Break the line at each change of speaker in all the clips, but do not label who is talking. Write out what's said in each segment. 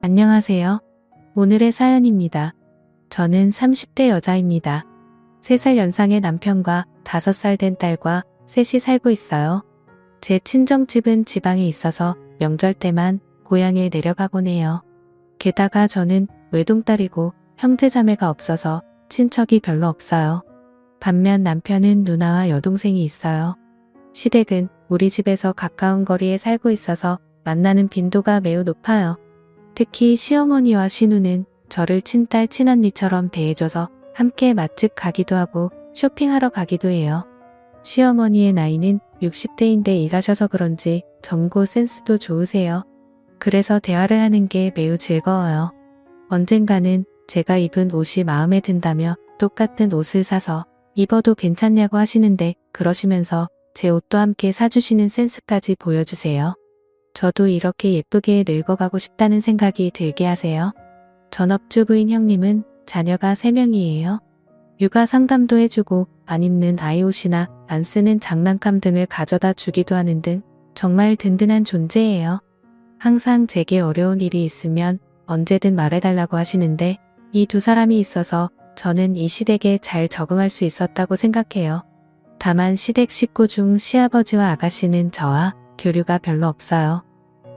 안녕하세요. 오늘의 사연입니다. 저는 30대 여자입니다. 3살 연상의 남편과 5살 된 딸과 셋이 살고 있어요. 제 친정집은 지방에 있어서 명절 때만 고향에 내려가곤 해요. 게다가 저는 외동딸이고 형제자매가 없어서 친척이 별로 없어요. 반면 남편은 누나와 여동생이 있어요. 시댁은 우리 집에서 가까운 거리에 살고 있어서 만나는 빈도가 매우 높아요. 특히 시어머니와 시누는 저를 친딸 친언니처럼 대해줘서 함께 맛집 가기도 하고 쇼핑하러 가기도 해요. 시어머니의 나이는 60대인데 일하셔서 그런지 젊고 센스도 좋으세요. 그래서 대화를 하는 게 매우 즐거워요. 언젠가는 제가 입은 옷이 마음에 든다며 똑같은 옷을 사서 입어도 괜찮냐고 하시는데 그러시면서 제 옷도 함께 사주시는 센스까지 보여주세요. 저도 이렇게 예쁘게 늙어가고 싶다는 생각이 들게 하세요. 전업주부인 형님은 자녀가 3명이에요. 육아 상담도 해주고 안 입는 아이 옷이나 안 쓰는 장난감 등을 가져다 주기도 하는 등 정말 든든한 존재예요. 항상 제게 어려운 일이 있으면 언제든 말해달라고 하시는데 이 두 사람이 있어서 저는 이 시댁에 잘 적응할 수 있었다고 생각해요. 다만 시댁 식구 중 시아버지와 아가씨는 저와 교류가 별로 없어요.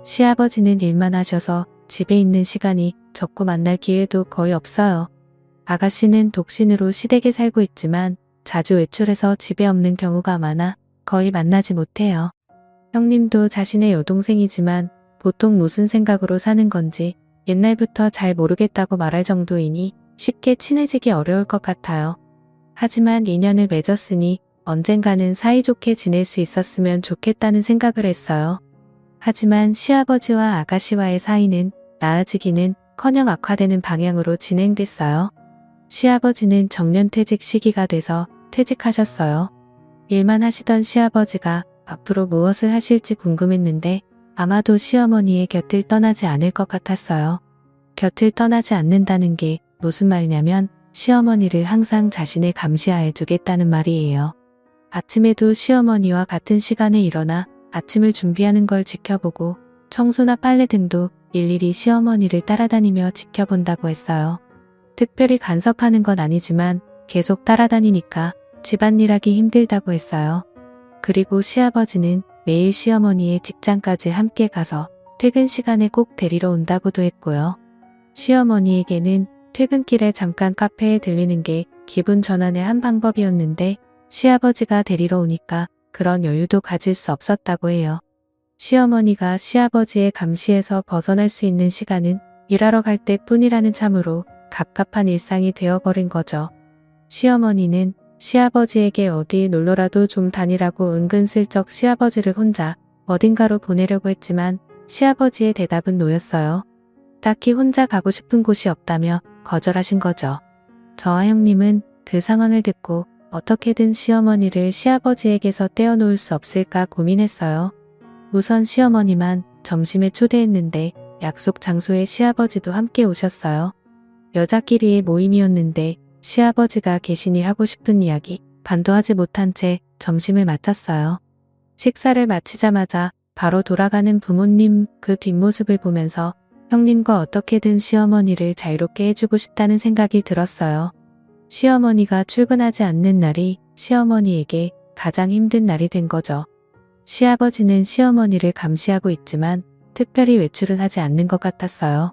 시아버지는 일만 하셔서 집에 있는 시간이 적고 만날 기회도 거의 없어요. 아가씨는 독신으로 시댁에 살고 있지만 자주 외출해서 집에 없는 경우가 많아 거의 만나지 못해요. 형님도 자신의 여동생이지만 보통 무슨 생각으로 사는 건지 옛날부터 잘 모르겠다고 말할 정도이니 쉽게 친해지기 어려울 것 같아요. 하지만 인연을 맺었으니 언젠가는 사이좋게 지낼 수 있었으면 좋겠다는 생각을 했어요. 하지만 시아버지와 아가씨와의 사이는 나아지기는 커녕 악화되는 방향으로 진행됐어요. 시아버지는 정년퇴직 시기가 돼서 퇴직하셨어요. 일만 하시던 시아버지가 앞으로 무엇을 하실지 궁금했는데 아마도 시어머니의 곁을 떠나지 않을 것 같았어요. 곁을 떠나지 않는다는 게 무슨 말이냐면 시어머니를 항상 자신의 감시하에 두겠다는 말이에요. 아침에도 시어머니와 같은 시간에 일어나 아침을 준비하는 걸 지켜보고 청소나 빨래 등도 일일이 시어머니를 따라다니며 지켜본다고 했어요. 특별히 간섭하는 건 아니지만 계속 따라다니니까 집안일하기 힘들다고 했어요. 그리고 시아버지는 매일 시어머니의 직장까지 함께 가서 퇴근 시간에 꼭 데리러 온다고도 했고요. 시어머니에게는 퇴근길에 잠깐 카페에 들리는 게 기분 전환의 한 방법이었는데 시아버지가 데리러 오니까 그런 여유도 가질 수 없었다고 해요. 시어머니가 시아버지의 감시에서 벗어날 수 있는 시간은 일하러 갈 때뿐이라는 참으로 갑갑한 일상이 되어버린 거죠. 시어머니는 시아버지에게 어디 놀러라도 좀 다니라고 은근슬쩍 시아버지를 혼자 어딘가로 보내려고 했지만 시아버지의 대답은 노였어요. 딱히 혼자 가고 싶은 곳이 없다며 거절하신 거죠. 저와 형님은 그 상황을 듣고 어떻게든 시어머니를 시아버지에게서 떼어놓을 수 없을까 고민했어요. 우선 시어머니만 점심에 초대했는데 약속 장소에 시아버지도 함께 오셨어요. 여자끼리의 모임이었는데 시아버지가 계시니 하고 싶은 이야기 반도 하지 못한 채 점심을 마쳤어요. 식사를 마치자마자 바로 돌아가는 부모님 그 뒷모습을 보면서 형님과 어떻게든 시어머니를 자유롭게 해주고 싶다는 생각이 들었어요. 시어머니가 출근하지 않는 날이 시어머니에게 가장 힘든 날이 된 거죠. 시아버지는 시어머니를 감시하고 있지만 특별히 외출은 하지 않는 것 같았어요.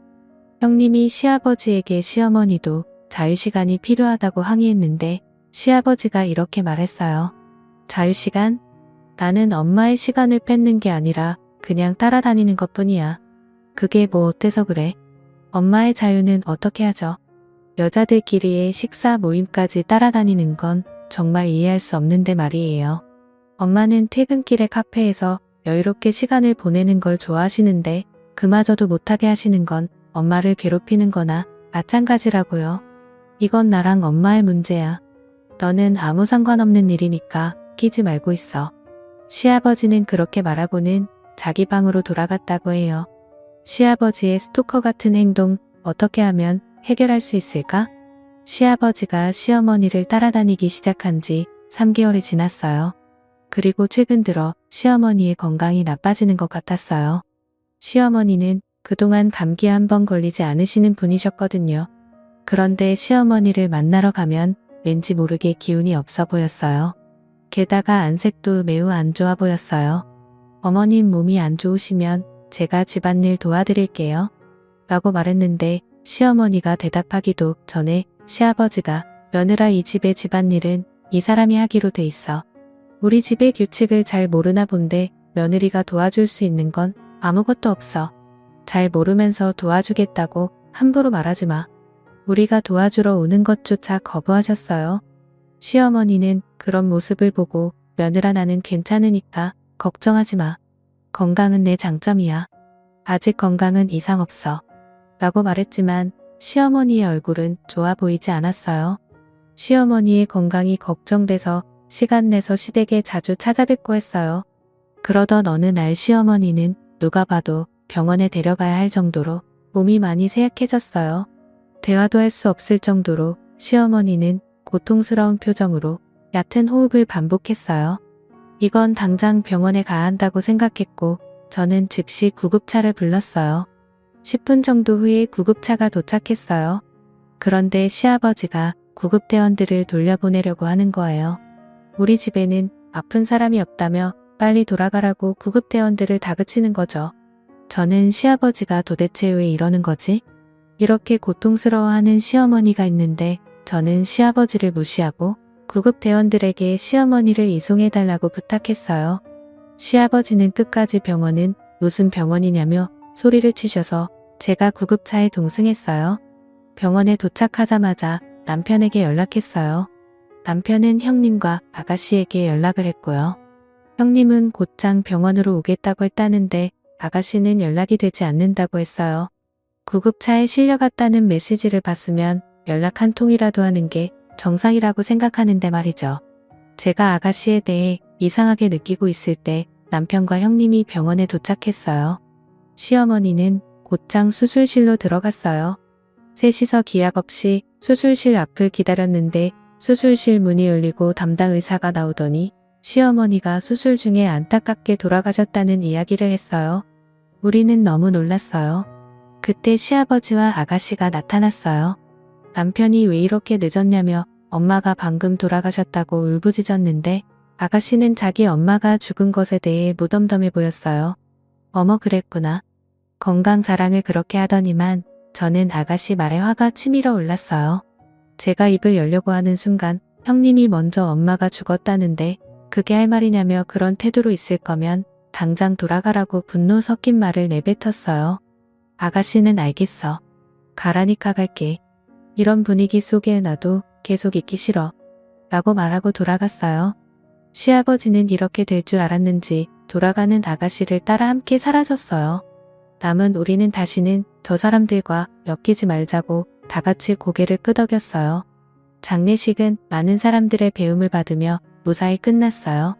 형님이 시아버지에게 시어머니도 자유시간이 필요하다고 항의했는데 시아버지가 이렇게 말했어요. 자유시간? 나는 엄마의 시간을 뺏는 게 아니라 그냥 따라다니는 것뿐이야. 그게 뭐 어때서 그래? 엄마의 자유는 어떻게 하죠? 여자들끼리의 식사 모임까지 따라다니는 건 정말 이해할 수 없는데 말이에요. 엄마는 퇴근길에 카페에서 여유롭게 시간을 보내는 걸 좋아하시는데 그마저도 못하게 하시는 건 엄마를 괴롭히는 거나 마찬가지라고요. 이건 나랑 엄마의 문제야. 너는 아무 상관없는 일이니까 끼지 말고 있어. 시아버지는 그렇게 말하고는 자기 방으로 돌아갔다고 해요. 시아버지의 스토커 같은 행동 어떻게 하면 해결할 수 있을까? 시아버지가 시어머니를 따라다니기 시작한 지 3개월이 지났어요. 그리고 최근 들어 시어머니의 건강이 나빠지는 것 같았어요. 시어머니는 그동안 감기에 한 번 걸리지 않으시는 분이셨거든요. 그런데 시어머니를 만나러 가면 왠지 모르게 기운이 없어 보였어요. 게다가 안색도 매우 안 좋아 보였어요. 어머님 몸이 안 좋으시면 제가 집안일 도와드릴게요. 라고 말했는데 시어머니가 대답하기도 전에 시아버지가 며느라 이 집의 집안일은 이 사람이 하기로 돼 있어. 우리 집의 규칙을 잘 모르나 본데 며느리가 도와줄 수 있는 건 아무것도 없어. 잘 모르면서 도와주겠다고 함부로 말하지 마. 우리가 도와주러 오는 것조차 거부하셨어요. 시어머니는 그런 모습을 보고 며느라 나는 괜찮으니까 걱정하지 마. 건강은 내 장점이야. 아직 건강은 이상 없어. 라고 말했지만 시어머니의 얼굴은 좋아 보이지 않았어요. 시어머니의 건강이 걱정돼서 시간 내서 시댁에 자주 찾아뵙고 했어요. 그러던 어느 날 시어머니는 누가 봐도 병원에 데려가야 할 정도로 몸이 많이 쇠약해졌어요. 대화도 할 수 없을 정도로 시어머니는 고통스러운 표정으로 얕은 호흡을 반복했어요. 이건 당장 병원에 가야 한다고 생각했고 저는 즉시 구급차를 불렀어요. 10분 정도 후에 구급차가 도착했어요. 그런데 시아버지가 구급대원들을 돌려보내려고 하는 거예요. 우리 집에는 아픈 사람이 없다며 빨리 돌아가라고 구급대원들을 다그치는 거죠. 저는 시아버지가 도대체 왜 이러는 거지? 이렇게 고통스러워하는 시어머니가 있는데 저는 시아버지를 무시하고 구급대원들에게 시어머니를 이송해달라고 부탁했어요. 시아버지는 끝까지 병원은 무슨 병원이냐며 소리를 치셔서 제가 구급차에 동승했어요. 병원에 도착하자마자 남편에게 연락했어요. 남편은 형님과 아가씨에게 연락을 했고요. 형님은 곧장 병원으로 오겠다고 했다는데 아가씨는 연락이 되지 않는다고 했어요. 구급차에 실려갔다는 메시지를 봤으면 연락 한 통이라도 하는 게 정상이라고 생각하는데 말이죠. 제가 아가씨에 대해 이상하게 느끼고 있을 때 남편과 형님이 병원에 도착했어요. 시어머니는 곧장 수술실로 들어갔어요. 셋이서 기약 없이 수술실 앞을 기다렸는데 수술실 문이 열리고 담당 의사가 나오더니 시어머니가 수술 중에 안타깝게 돌아가셨다는 이야기를 했어요. 우리는 너무 놀랐어요. 그때 시아버지와 아가씨가 나타났어요. 남편이 왜 이렇게 늦었냐며 엄마가 방금 돌아가셨다고 울부짖었는데 아가씨는 자기 엄마가 죽은 것에 대해 무덤덤해 보였어요. 어머 그랬구나. 건강 자랑을 그렇게 하더니만 저는 아가씨 말에 화가 치밀어 올랐어요. 제가 입을 열려고 하는 순간 형님이 먼저 엄마가 죽었다는데 그게 할 말이냐며 그런 태도로 있을 거면 당장 돌아가라고 분노 섞인 말을 내뱉었어요. 아가씨는 알겠어. 가라니까 갈게. 이런 분위기 속에 나도 계속 있기 싫어. 라고 말하고 돌아갔어요. 시아버지는 이렇게 될 줄 알았는지 돌아가는 아가씨를 따라 함께 사라졌어요. 남은 우리는 다시는 저 사람들과 엮이지 말자고 다 같이 고개를 끄덕였어요. 장례식은 많은 사람들의 배움을 받으며 무사히 끝났어요.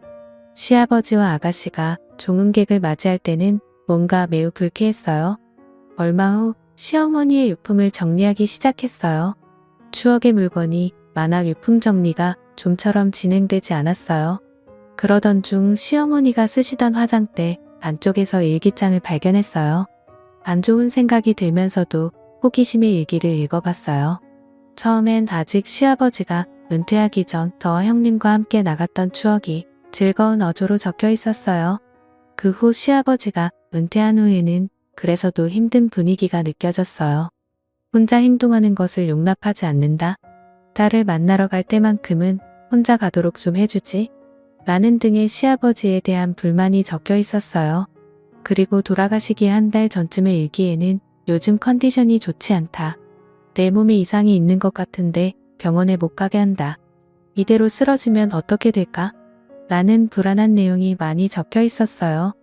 시아버지와 아가씨가 종음객을 맞이할 때는 뭔가 매우 불쾌했어요. 얼마 후 시어머니의 유품을 정리하기 시작했어요. 추억의 물건이 많아 유품 정리가 좀처럼 진행되지 않았어요. 그러던 중 시어머니가 쓰시던 화장대 안쪽에서 일기장을 발견했어요. 안 좋은 생각이 들면서도 호기심의 일기를 읽어봤어요. 처음엔 아직 시아버지가 은퇴하기 전 저와 형님과 함께 나갔던 추억이 즐거운 어조로 적혀 있었어요. 그 후 시아버지가 은퇴한 후에는 그래서도 힘든 분위기가 느껴졌어요. 혼자 행동하는 것을 용납하지 않는다. 딸을 만나러 갈 때만큼은 혼자 가도록 좀 해주지. 라는 등의 시아버지에 대한 불만이 적혀 있었어요. 그리고 돌아가시기 한 달 전쯤의 일기에는 요즘 컨디션이 좋지 않다. 내 몸에 이상이 있는 것 같은데 병원에 못 가게 한다. 이대로 쓰러지면 어떻게 될까? 라는 불안한 내용이 많이 적혀 있었어요.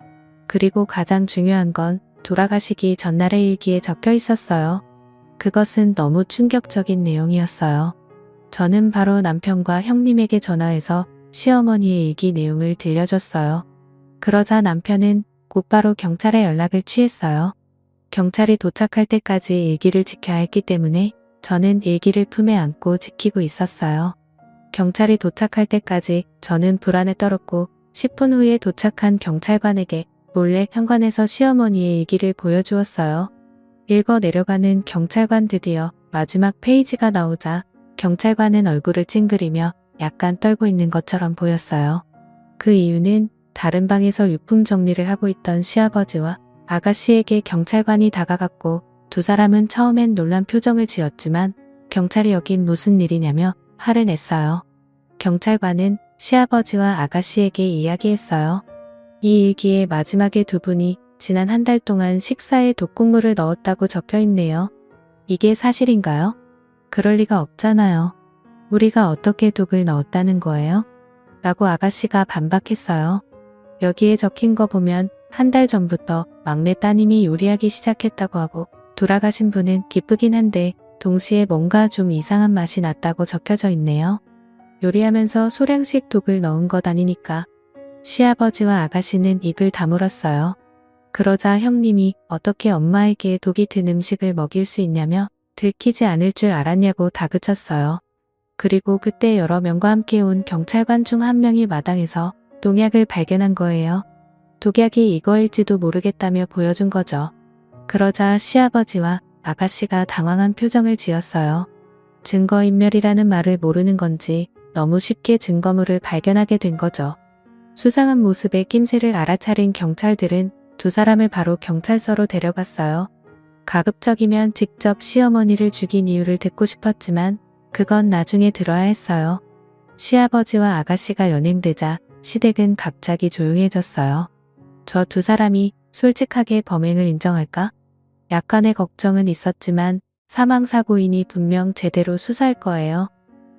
그리고 가장 중요한 건 돌아가시기 전날의 일기에 적혀 있었어요. 그것은 너무 충격적인 내용이었어요. 저는 바로 남편과 형님에게 전화해서 시어머니의 일기 내용을 들려줬어요. 그러자 남편은 곧바로 경찰에 연락을 취했어요. 경찰이 도착할 때까지 일기를 지켜야 했기 때문에 저는 일기를 품에 안고 지키고 있었어요. 경찰이 도착할 때까지 저는 불안에 떨었고 10분 후에 도착한 경찰관에게 몰래 현관에서 시어머니의 일기를 보여주었어요. 읽어 내려가는 경찰관. 드디어 마지막 페이지가 나오자 경찰관은 얼굴을 찡그리며 약간 떨고 있는 것처럼 보였어요. 그 이유는 다른 방에서 유품 정리를 하고 있던 시아버지와 아가씨에게 경찰관이 다가갔고 두 사람은 처음엔 놀란 표정을 지었지만 경찰이 여긴 무슨 일이냐며 화를 냈어요. 경찰관은 시아버지와 아가씨에게 이야기했어요. 이 일기에 마지막에 두 분이 지난 한 달 동안 식사에 독극물을 넣었다고 적혀 있네요. 이게 사실인가요? 그럴 리가 없잖아요. 우리가 어떻게 독을 넣었다는 거예요? 라고 아가씨가 반박했어요. 여기에 적힌 거 보면 한 달 전부터 막내 따님이 요리하기 시작했다고 하고 돌아가신 분은 기쁘긴 한데 동시에 뭔가 좀 이상한 맛이 났다고 적혀져 있네요. 요리하면서 소량씩 독을 넣은 것 아니니까. 시아버지와 아가씨는 입을 다물었어요. 그러자 형님이 어떻게 엄마에게 독이 든 음식을 먹일 수 있냐며 들키지 않을 줄 알았냐고 다그쳤어요. 그리고 그때 여러 명과 함께 온 경찰관 중 한 명이 마당에서 농약을 발견한 거예요. 독약이 이거일지도 모르겠다며 보여준 거죠. 그러자 시아버지와 아가씨가 당황한 표정을 지었어요. 증거인멸이라는 말을 모르는 건지 너무 쉽게 증거물을 발견하게 된 거죠. 수상한 모습의 낌새를 알아차린 경찰들은 두 사람을 바로 경찰서로 데려갔어요. 가급적이면 직접 시어머니를 죽인 이유를 듣고 싶었지만 그건 나중에 들어야 했어요. 시아버지와 아가씨가 연행되자 시댁은 갑자기 조용해졌어요. 저 두 사람이 솔직하게 범행을 인정할까? 약간의 걱정은 있었지만 사망사고이니 분명 제대로 수사할 거예요.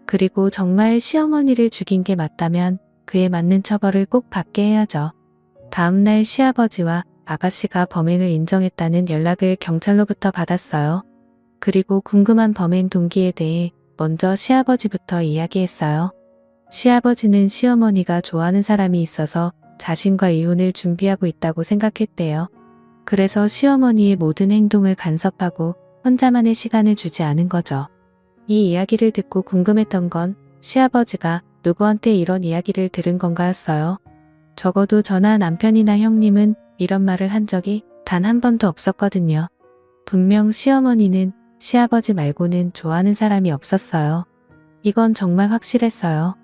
그리고 정말 시어머니를 죽인 게 맞다면 그에 맞는 처벌을 꼭 받게 해야죠. 다음날 시아버지와 아가씨가 범행을 인정했다는 연락을 경찰로부터 받았어요. 그리고 궁금한 범행 동기에 대해 먼저 시아버지부터 이야기했어요. 시아버지는 시어머니가 좋아하는 사람이 있어서 자신과 이혼을 준비하고 있다고 생각했대요. 그래서 시어머니의 모든 행동을 간섭하고 혼자만의 시간을 주지 않은 거죠. 이 이야기를 듣고 궁금했던 건 시아버지가 누구한테 이런 이야기를 들은 건가였어요. 적어도 저나 남편이나 형님은 이런 말을 한 적이 단 한 번도 없었거든요. 분명 시어머니는 시아버지 말고는 좋아하는 사람이 없었어요. 이건 정말 확실했어요.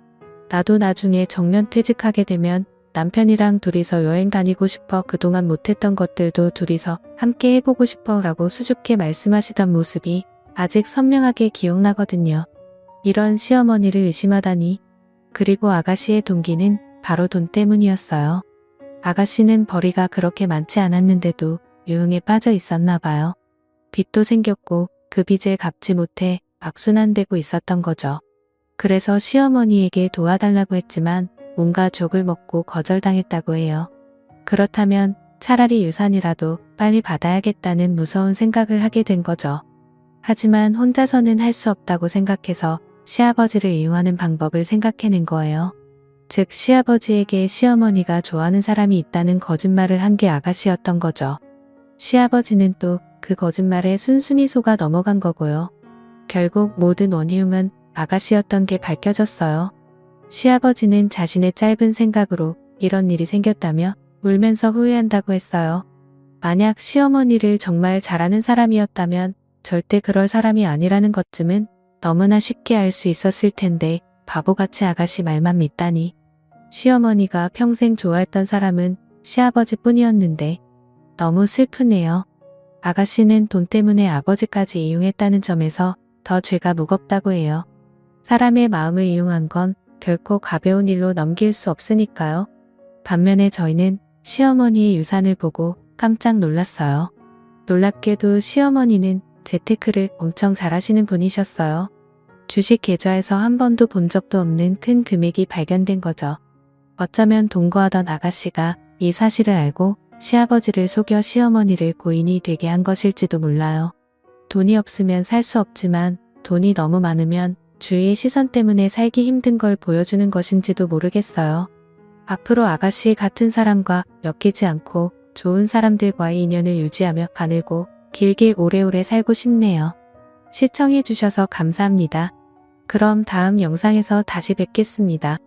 나도 나중에 정년퇴직하게 되면 남편이랑 둘이서 여행 다니고 싶어, 그동안 못했던 것들도 둘이서 함께 해보고 싶어 라고 수줍게 말씀하시던 모습이 아직 선명하게 기억나거든요. 이런 시어머니를 의심하다니. 그리고 아가씨의 동기는 바로 돈 때문이었어요. 아가씨는 벌이가 그렇게 많지 않았는데도 유흥에 빠져 있었나 봐요. 빚도 생겼고 그 빚을 갚지 못해 악순환되고 있었던 거죠. 그래서 시어머니에게 도와달라고 했지만 온갖 족을 먹고 거절당했다고 해요. 그렇다면 차라리 유산이라도 빨리 받아야겠다는 무서운 생각을 하게 된 거죠. 하지만 혼자서는 할 수 없다고 생각해서 시아버지를 이용하는 방법을 생각해낸 거예요. 즉 시아버지에게 시어머니가 좋아하는 사람이 있다는 거짓말을 한 게 아가씨였던 거죠. 시아버지는 또 그 거짓말에 순순히 속아 넘어간 거고요. 결국 모든 원흉은 아가씨였던 게 밝혀졌어요. 시아버지는 자신의 짧은 생각으로 이런 일이 생겼다며 울면서 후회한다고 했어요. 만약 시어머니를 정말 잘하는 사람이었다면 절대 그럴 사람이 아니라는 것쯤은 너무나 쉽게 알 수 있었을 텐데 바보같이 아가씨 말만 믿다니. 시어머니가 평생 좋아했던 사람은 시아버지뿐이었는데 너무 슬프네요. 아가씨는 돈 때문에 아버지까지 이용했다는 점에서 더 죄가 무겁다고 해요. 사람의 마음을 이용한 건 결코 가벼운 일로 넘길 수 없으니까요. 반면에 저희는 시어머니의 유산을 보고 깜짝 놀랐어요. 놀랍게도 시어머니는 재테크를 엄청 잘하시는 분이셨어요. 주식 계좌에서 한 번도 본 적도 없는 큰 금액이 발견된 거죠. 어쩌면 동거하던 아가씨가 이 사실을 알고 시아버지를 속여 시어머니를 고인이 되게 한 것일지도 몰라요. 돈이 없으면 살 수 없지만 돈이 너무 많으면 주위의 시선 때문에 살기 힘든 걸 보여주는 것인지도 모르겠어요. 앞으로 아가씨 같은 사람과 엮이지 않고 좋은 사람들과의 인연을 유지하며 가늘고 길게 오래오래 살고 싶네요. 시청해주셔서 감사합니다. 그럼 다음 영상에서 다시 뵙겠습니다.